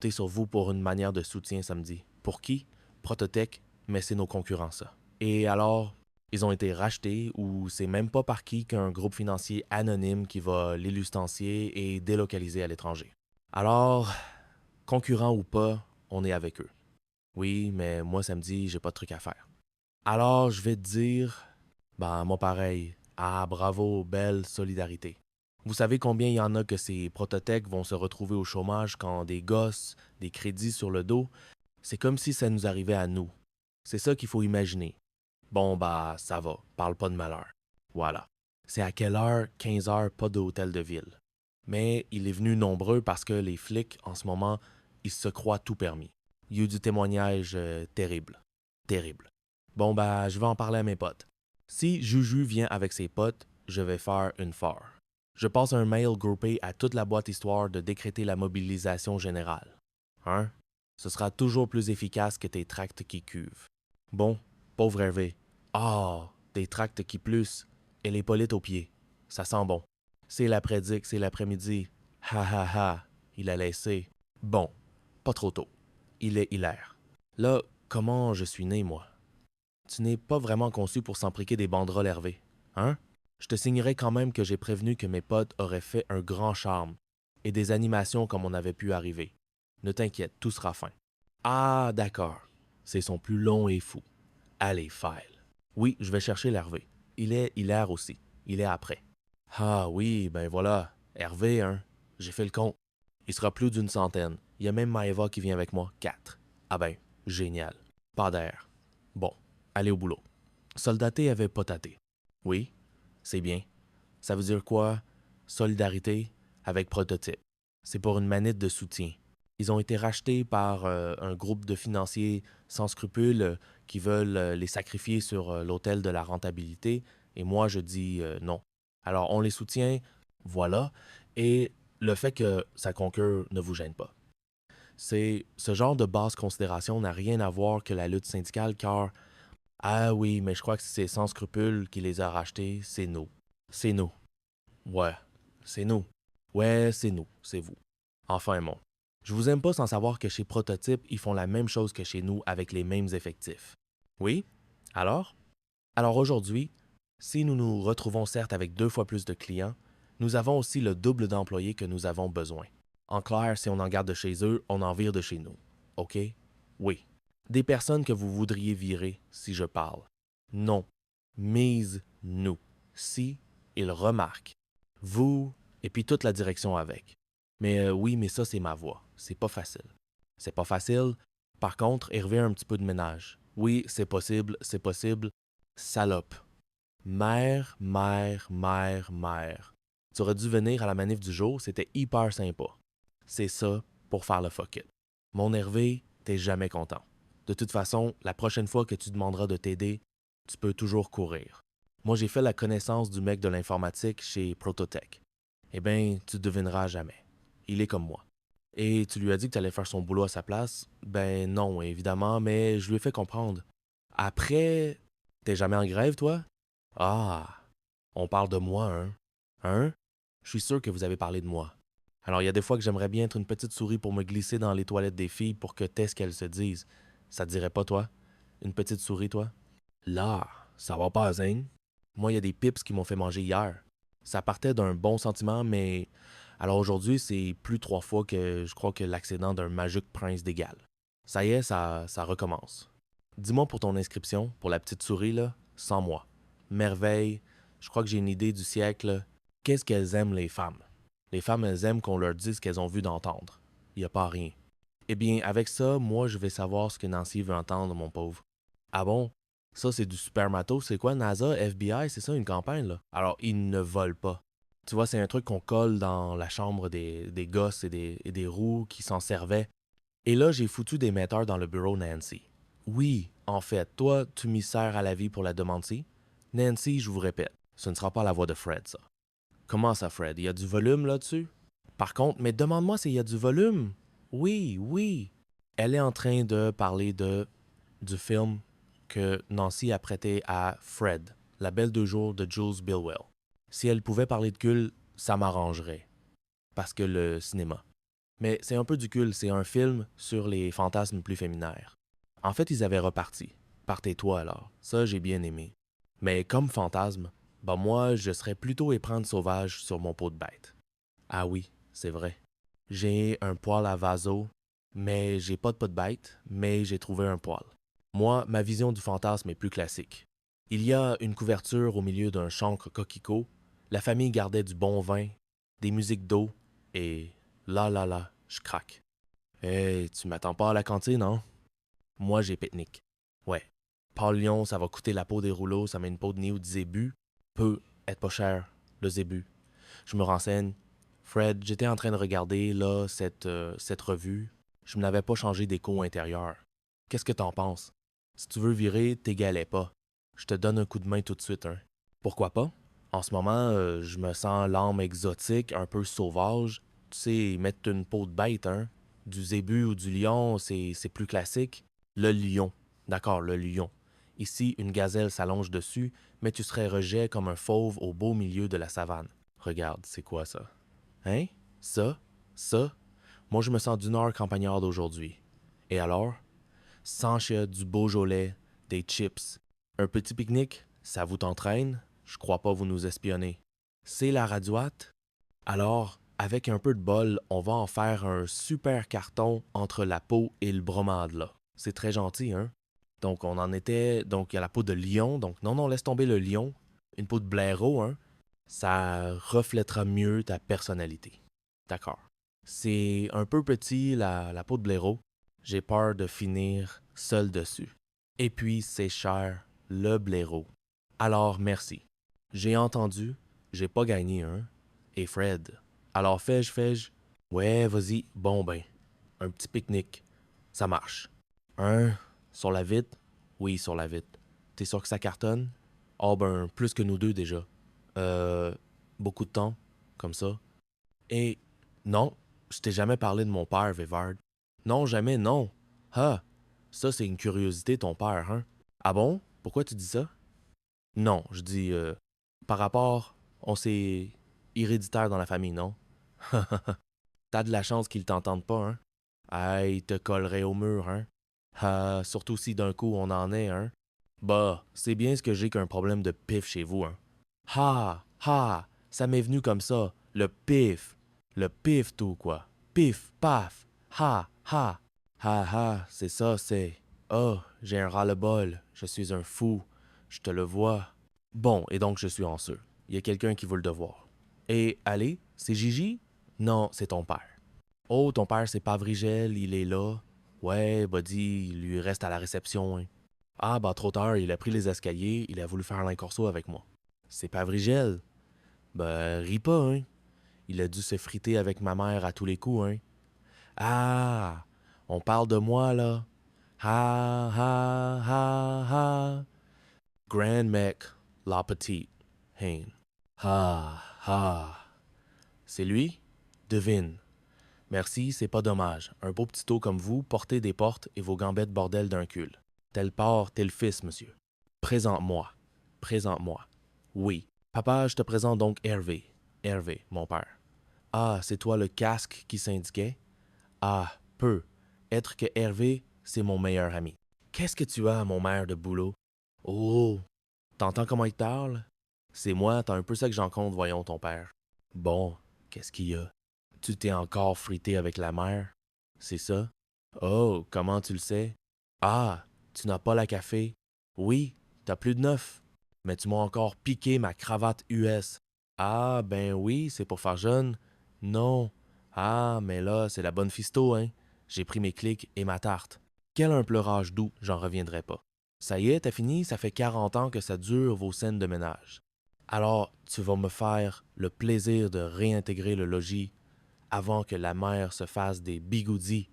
Comptez sur vous pour une manière de soutien samedi. Pour qui? Prototech, mais c'est nos concurrents, ça. Et alors, ils ont été rachetés ou c'est même pas par qui qu'un groupe financier anonyme qui va l'élustancier et délocaliser à l'étranger. Alors, concurrents ou pas, on est avec eux. Oui, mais moi samedi, j'ai pas de truc à faire. Alors, je vais te dire, ben moi pareil. Ah, bravo, belle solidarité. Vous savez combien il y en a que ces prototech vont se retrouver au chômage quand des gosses, des crédits sur le dos? C'est comme si ça nous arrivait à nous. C'est ça qu'il faut imaginer. Bon, bah, ça va, parle pas de malheur. Voilà. C'est à quelle heure? 15 heures, pas d'hôtel de ville. Mais il est venu nombreux parce que les flics, en ce moment, ils se croient tout permis. Il y a eu du témoignage terrible. Terrible. Bon, bah, je vais en parler à mes potes. Si Juju vient avec ses potes, je vais faire une foire. Je passe un mail groupé à toute la boîte histoire de décréter la mobilisation générale. Hein? Ce sera toujours plus efficace que tes tracts qui cuvent. Bon, pauvre Hervé. Ah, des tracts qui plus, et les polites aux pieds. Ça sent bon. C'est l'après-dic, c'est l'après-midi. Ha ha ha, il a laissé. Bon, pas trop tôt. Il est hilaire. Là, comment je suis né, moi? Tu n'es pas vraiment conçu pour s'empriquer des banderoles Hervé. Hein? Je te signerai quand même que j'ai prévenu que mes potes auraient fait un grand charme et des animations comme on avait pu arriver. Ne t'inquiète, tout sera fin. Ah, d'accord. C'est son plus long et fou. Allez, file. Oui, je vais chercher l'Hervé. Il est hilaire aussi. Il est après. Ah oui, ben voilà. Hervé, hein. J'ai fait le compte. Il sera plus d'une centaine. Il y a même Maëva qui vient avec moi. 4. Ah ben, génial. Pas d'air. Bon, allez au boulot. Soldaté avait potaté. Oui, c'est bien. Ça veut dire quoi? Solidarité avec prototype. C'est pour une manette de soutien. Ils ont été rachetés par un groupe de financiers sans scrupules qui veulent les sacrifier sur l'autel de la rentabilité. Et moi, je dis non. Alors, on les soutient, voilà. Et le fait que ça concure ne vous gêne pas. C'est ce genre de basse considération n'a rien à voir que la lutte syndicale, car ah oui, mais je crois que c'est sans scrupules qui les a rachetés, c'est nous. C'est nous. Ouais, c'est nous. Ouais, c'est nous, c'est vous. Enfin, bon. Je vous aime pas sans savoir que chez Prototype, ils font la même chose que chez nous avec les mêmes effectifs. Oui? Alors? Alors aujourd'hui, si nous nous retrouvons certes avec 2 fois plus de clients, nous avons aussi le double d'employés que nous avons besoin. En clair, si on en garde de chez eux, on en vire de chez nous. OK? Oui. Des personnes que vous voudriez virer si je parle. Non. Mise nous. Si ils remarquent. Vous et puis toute la direction avec. Mais oui, mais ça, c'est ma voix. C'est pas facile. C'est pas facile. Par contre, Hervé a un petit peu de ménage. Oui, c'est possible, c'est possible. Salope. Mère, mère, mère, mère. Tu aurais dû venir à la manif du jour, c'était hyper sympa. C'est ça pour faire le fuck it. Mon Hervé, t'es jamais content. De toute façon, la prochaine fois que tu demanderas de t'aider, tu peux toujours courir. Moi, j'ai fait la connaissance du mec de l'informatique chez Prototech. Eh bien, tu devineras jamais. Il est comme moi. Et tu lui as dit que tu allais faire son boulot à sa place? Ben non, évidemment, mais je lui ai fait comprendre. Après, t'es jamais en grève, toi? Ah, on parle de moi, hein? Hein? Je suis sûr que vous avez parlé de moi. Alors, il y a des fois que j'aimerais bien être une petite souris pour me glisser dans les toilettes des filles pour que t'aies ce qu'elles se disent. Ça te dirait pas, toi? Une petite souris, toi? Là, ça va pas, Zane. Moi, il y a des pips qui m'ont fait manger hier. Ça partait d'un bon sentiment, mais... Alors aujourd'hui, c'est plus 3 fois que je crois que l'accident d'un magique prince d'égal. Ça y est, ça recommence. Dis-moi pour ton inscription, pour la petite souris, là, sans moi. Merveille, je crois que j'ai une idée du siècle. Qu'est-ce qu'elles aiment, les femmes? Les femmes, elles aiment qu'on leur dise ce qu'elles ont vu d'entendre. Il n'y a pas rien. Eh bien, avec ça, moi, je vais savoir ce que Nancy veut entendre, mon pauvre. Ah bon? Ça, c'est du super matos. C'est quoi, NASA, FBI? C'est ça, une campagne, là? Alors, ils ne volent pas. Tu vois, c'est un truc qu'on colle dans la chambre des gosses et des roues qui s'en servaient. Et là, j'ai foutu des metteurs dans le bureau Nancy. Oui, en fait, toi, tu m'y sers à la vie pour la demande-ci. Nancy, je vous répète, ce ne sera pas la voix de Fred, ça. Comment ça, Fred? Il y a du volume là-dessus? Par contre, mais demande-moi s'il y a du volume. Oui, oui. Elle est en train de parler du film que Nancy a prêté à Fred, La Belle de jour de Jules Bilwell. Si elle pouvait parler de cul, ça m'arrangerait. Parce que le cinéma. Mais c'est un peu du cul, c'est un film sur les fantasmes plus féminins. En fait, ils avaient reparti. Partez-toi alors. Ça, j'ai bien aimé. Mais comme fantasme, bah moi, je serais plutôt éprendre sauvage sur mon pot de bête. Ah oui, c'est vrai. J'ai un poêle à vaso, mais j'ai pas de pot de bête, mais j'ai trouvé un poêle. Moi, ma vision du fantasme est plus classique. Il y a une couverture au milieu d'un chancre coquelicot, la famille gardait du bon vin, des musiques d'eau, et là, je craque. Hey, tu m'attends pas à la cantine, hein? Moi, j'ai pique-nique. Ouais. Paul Lyon, ça va coûter la peau des rouleaux, ça met une peau de nez ou de zébu. Peut être pas cher, le zébu. Je me renseigne. Fred, j'étais en train de regarder, là, cette revue. Je me n'avais pas changé d'écho intérieur. Qu'est-ce que t'en penses? Si tu veux virer, t'égalais pas. Je te donne un coup de main tout de suite, hein. Pourquoi pas? En ce moment, je me sens l'âme exotique, un peu sauvage. Tu sais, mettre une peau de bête, hein. Du zébu ou du lion, c'est plus classique. Le lion. D'accord, le lion. Ici, une gazelle s'allonge dessus, mais tu serais rejet comme un fauve au beau milieu de la savane. Regarde, c'est quoi ça? Hein? Ça? Ça? Moi, je me sens du Nord campagnard d'aujourd'hui. Et alors? Sans chien, du Beaujolais, des chips. Un petit pique-nique, ça vous t'entraîne? Je crois pas vous nous espionner. C'est la radioate? Alors, avec un peu de bol, on va en faire un super carton entre la peau et le bromade, là. C'est très gentil, hein? Donc, on en était... Donc, il y a la peau de lion. Donc, non, laisse tomber le lion. Une peau de blaireau, hein? Ça reflètera mieux ta personnalité. D'accord. C'est un peu petit, la peau de blaireau. J'ai peur de finir seul dessus. Et puis, c'est cher, le blaireau. Alors, merci. J'ai entendu, j'ai pas gagné, hein? Et Fred. Alors, fais-je? Ouais, vas-y, bon ben. Un petit pique-nique. Ça marche. Un, sur la vitre? Oui, sur la vitre. T'es sûr que ça cartonne? Oh ben, plus que nous deux déjà. Euh, beaucoup de temps, comme ça. Et non, je t'ai jamais parlé de mon père, Vivard. Non, jamais, non. Ah, ça c'est une curiosité, ton père, hein? Ah bon? Pourquoi tu dis ça? Non, je dis, par rapport, on s'est héréditaire dans la famille, non? T'as de la chance qu'ils t'entendent pas, hein? Ah, ils te colleraient au mur, hein? Ah, surtout si d'un coup on en est, hein? Bah, c'est bien ce que j'ai qu'un problème de pif chez vous, hein? Ça m'est venu comme ça, le pif. Le pif tout, quoi. Pif, paf, c'est ça, c'est... Oh, j'ai un ras-le-bol, je suis un fou, je te le vois. Bon, et donc je suis en sûr. Il y a quelqu'un qui veut le devoir. Et allez, c'est Gigi? Non, c'est ton père. Oh, ton père, c'est pas Vrigel, il est là. Ouais, Buddy, il lui reste à la réception, hein. Ah, bah trop tard, il a pris les escaliers, il a voulu faire l'incorso avec moi. C'est pas Vrigel. Ben, ris pas, hein. Il a dû se friter avec ma mère à tous les coups, hein. Ah, on parle de moi, là. Ha. Grand mec, la petite. Hein. Ha. C'est lui? Devine. Merci, c'est pas dommage. Un beau petit taux comme vous, portez des portes et vos gambettes bordel d'un cul. Tel père, tel fils, monsieur. Présente-moi. Présente-moi. Oui. Papa, je te présente donc Hervé. Hervé, mon père. Ah, c'est toi le casque qui s'indiquait? Ah, peu. Être que Hervé, c'est mon meilleur ami. Qu'est-ce que tu as, mon maire de boulot? Oh, t'entends comment il parle? C'est moi, t'as un peu ça que j'en compte, voyons ton père. Bon, qu'est-ce qu'il y a? Tu t'es encore frité avec la mère? C'est ça? Oh, comment tu le sais? Ah, tu n'as pas la café? Oui, t'as plus de neuf. Mais tu m'as encore piqué ma cravate US. Ah, ben oui, c'est pour faire jeune. Non. Ah, mais là, c'est la bonne fisto, hein? J'ai pris mes clics et ma tarte. Quel un pleurage doux, j'en reviendrai pas. Ça y est, t'as fini, ça fait 40 ans que ça dure vos scènes de ménage. Alors, tu vas me faire le plaisir de réintégrer le logis avant que la mère se fasse des bigoudis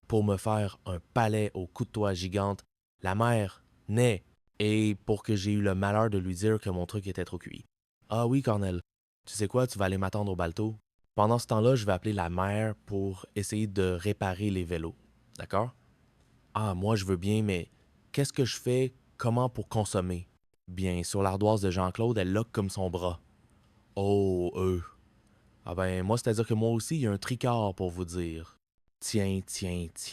pour me faire un palais au couteau gigante. La mère naît, et pour que j'ai eu le malheur de lui dire que mon truc était trop cuit. Ah oui, Cornel, tu sais quoi, tu vas aller m'attendre au balto. Pendant ce temps-là, je vais appeler la mère pour essayer de réparer les vélos. D'accord? Ah, moi je veux bien, mais qu'est-ce que je fais, comment pour consommer? Bien, sur l'ardoise de Jean-Claude, elle loque comme son bras. Oh, Ah ben, moi, c'est-à-dire que moi aussi, il y a un tricard pour vous dire. Tiens, tiens, tiens.